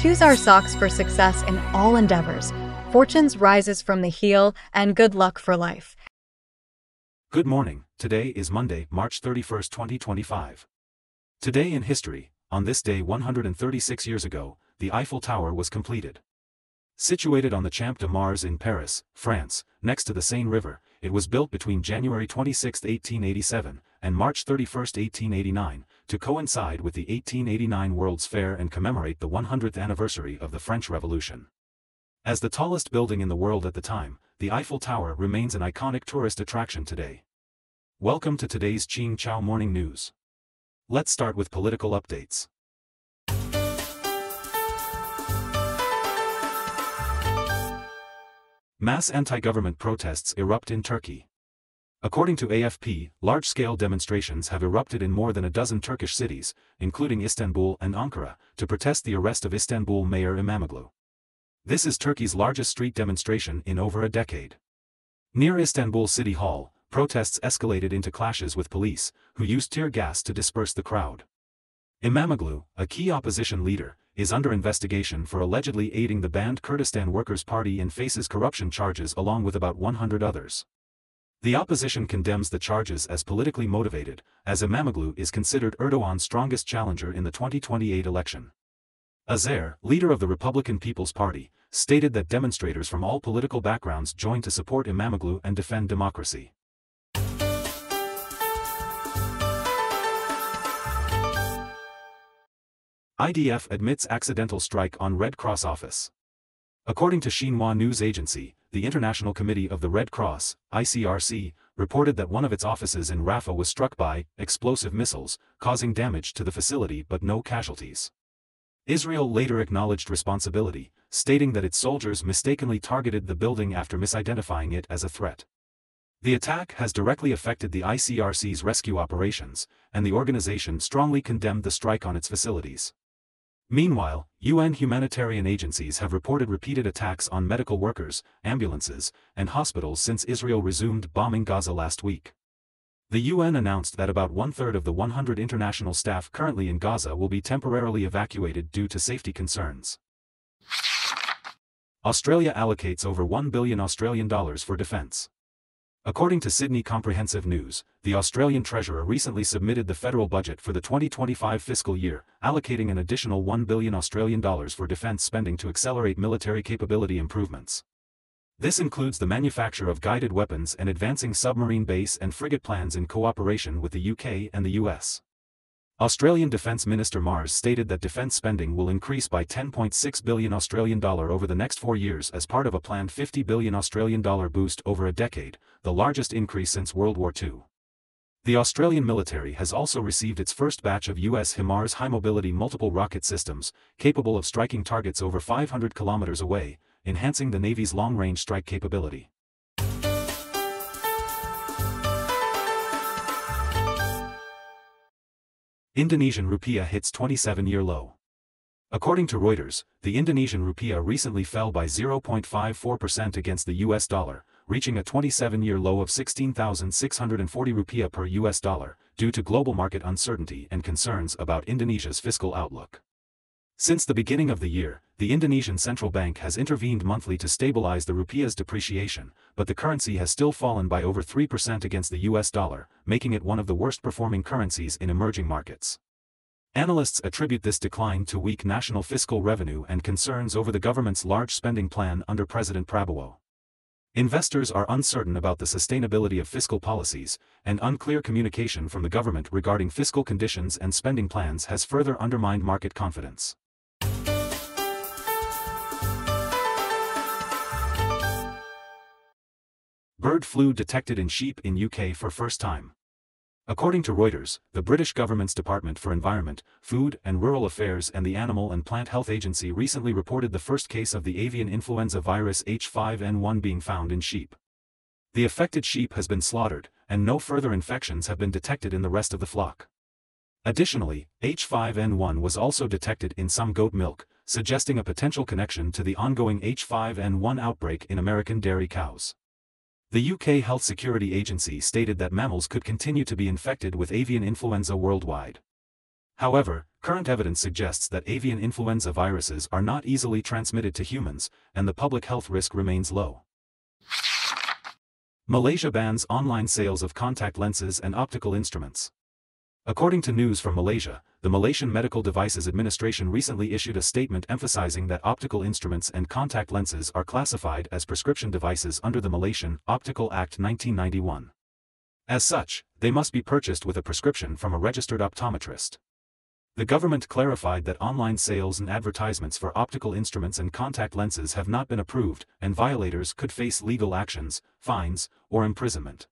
choose our socks for success in all endeavors. Fortunes rises from the heel, and good luck for life. Good morning. Today is Monday, March 31, 2025. Today in history, on this day 136 years ago, the Eiffel Tower was completed. Situated on the Champ de Mars in Paris, France, next to the Seine River, it was built between January 26, 1887, and March 31, 1889, to coincide with the 1889 World's Fair and commemorate the 100th anniversary of the French Revolution. As the tallest building in the world at the time, the Eiffel Tower remains an iconic tourist attraction today. Welcome to today's Ching Chow Morning News. Let's start with political updates. Mass anti-government protests erupt in Turkey. According to AFP, large-scale demonstrations have erupted in more than a dozen Turkish cities, including Istanbul and Ankara, to protest the arrest of Istanbul Mayor Imamoglu. This is Turkey's largest street demonstration in over a decade. Near Istanbul City Hall, protests escalated into clashes with police, who used tear gas to disperse the crowd. Imamoglu, a key opposition leader, is under investigation for allegedly aiding the banned Kurdistan Workers' Party and faces corruption charges along with about 100 others. The opposition condemns the charges as politically motivated, as Imamoglu is considered Erdogan's strongest challenger in the 2028 election. Azer, leader of the Republican People's Party, stated that demonstrators from all political backgrounds joined to support Imamoglu and defend democracy. IDF admits accidental strike on Red Cross office. According to Xinhua News Agency, the International Committee of the Red Cross, ICRC, reported that one of its offices in Rafah was struck by explosive missiles, causing damage to the facility but no casualties. Israel later acknowledged responsibility, stating that its soldiers mistakenly targeted the building after misidentifying it as a threat. The attack has directly affected the ICRC's rescue operations, and the organization strongly condemned the strike on its facilities. Meanwhile, UN humanitarian agencies have reported repeated attacks on medical workers, ambulances, and hospitals since Israel resumed bombing Gaza last week. The UN announced that about one-third of the 100 international staff currently in Gaza will be temporarily evacuated due to safety concerns. Australia allocates over $1 billion for defence. According to Sydney Comprehensive News, the Australian Treasurer recently submitted the federal budget for the 2025 fiscal year, allocating an additional $1 billion for defence spending to accelerate military capability improvements. This includes the manufacture of guided weapons and advancing submarine base and frigate plans in cooperation with the UK and the US. Australian Defence Minister Mars stated that defence spending will increase by $10.6 billion over the next 4 years as part of a planned $50 billion boost over a decade, the largest increase since World War II. The Australian military has also received its first batch of US HIMARS high-mobility multiple rocket systems, capable of striking targets over 500 kilometers away, enhancing the Navy's long-range strike capability. Indonesian rupiah hits 27-year low. According to Reuters, the Indonesian rupiah recently fell by 0.54% against the US dollar, reaching a 27-year low of 16,640 rupiah per US dollar, due to global market uncertainty and concerns about Indonesia's fiscal outlook. Since the beginning of the year, the Indonesian central bank has intervened monthly to stabilize the rupiah's depreciation, but the currency has still fallen by over 3% against the US dollar, making it one of the worst-performing currencies in emerging markets. Analysts attribute this decline to weak national fiscal revenue and concerns over the government's large spending plan under President Prabowo. Investors are uncertain about the sustainability of fiscal policies, and unclear communication from the government regarding fiscal conditions and spending plans has further undermined market confidence. Bird flu detected in sheep in UK for first time. According to Reuters, the British government's Department for Environment, Food and Rural Affairs and the Animal and Plant Health Agency recently reported the first case of the avian influenza virus H5N1 being found in sheep. The affected sheep has been slaughtered, and no further infections have been detected in the rest of the flock. Additionally, H5N1 was also detected in some goat milk, suggesting a potential connection to the ongoing H5N1 outbreak in American dairy cows. The UK Health Security Agency stated that mammals could continue to be infected with avian influenza worldwide. However, current evidence suggests that avian influenza viruses are not easily transmitted to humans, and the public health risk remains low. Malaysia bans online sales of contact lenses and optical instruments. According to news from Malaysia, the Malaysian Medical Devices Administration recently issued a statement emphasizing that optical instruments and contact lenses are classified as prescription devices under the Malaysian Optical Act 1991. As such, they must be purchased with a prescription from a registered optometrist. The government clarified that online sales and advertisements for optical instruments and contact lenses have not been approved, and violators could face legal actions, fines, or imprisonment.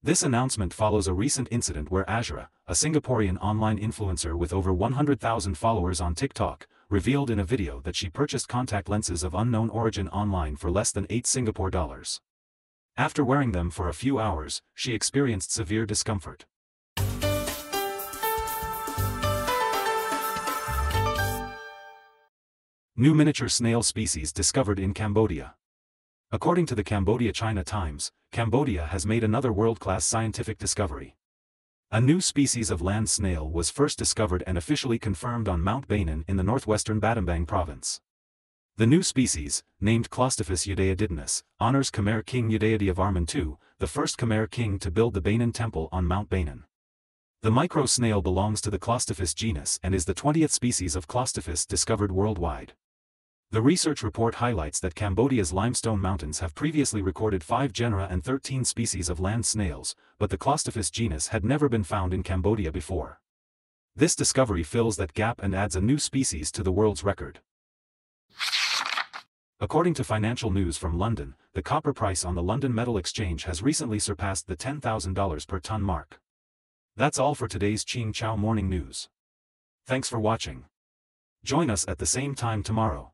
This announcement follows a recent incident where Azra, a Singaporean online influencer with over 100,000 followers on TikTok, revealed in a video that she purchased contact lenses of unknown origin online for less than $8. After wearing them for a few hours, she experienced severe discomfort. New miniature snail species discovered in Cambodia. According to the Cambodia-China Times, Cambodia has made another world-class scientific discovery. A new species of land snail was first discovered and officially confirmed on Mount Bainan in the northwestern Battambang province. The new species, named Clostophus udayadidinus, honors Khmer King Udayadi of Arman II, the first Khmer king to build the Bainan temple on Mount Bainan. The micro-snail belongs to the Clostophus genus and is the 20th species of Clostophus discovered worldwide. The research report highlights that Cambodia's limestone mountains have previously recorded 5 genera and 13 species of land snails, but the Clostophus genus had never been found in Cambodia before. This discovery fills that gap and adds a new species to the world's record. According to financial news from London, the copper price on the London Metal Exchange has recently surpassed the $10,000 per ton mark. That's all for today's Ching Chow Morning News. Thanks for watching. Join us at the same time tomorrow.